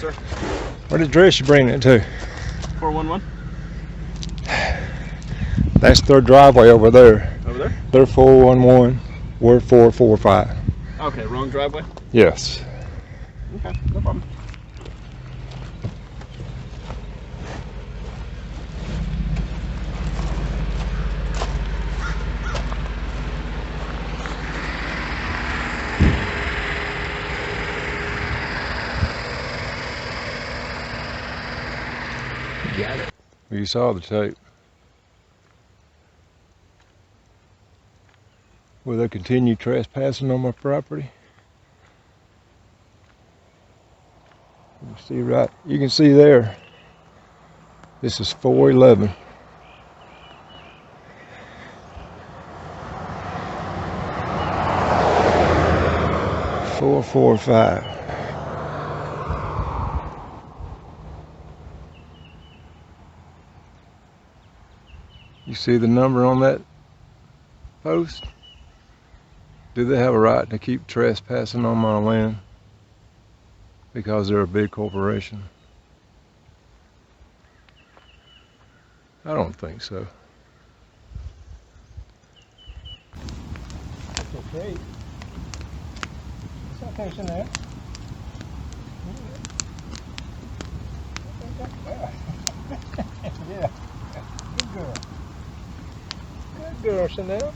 sir. What address you bringing it to? 411. That's their driveway over there. Over there? They're 411. We're 445. Okay, wrong driveway? Yes. Okay, no problem. Got it. You saw the tape. Will they continue trespassing on my property? You see right, you can see there. This is 411. Four, 4, 5. You see the number on that post? Do they have a right to keep trespassing on my land because they're a big corporation? I don't think so. It's okay. It's okay, Chanel. Yeah. Good girl. Good girl, Chanel.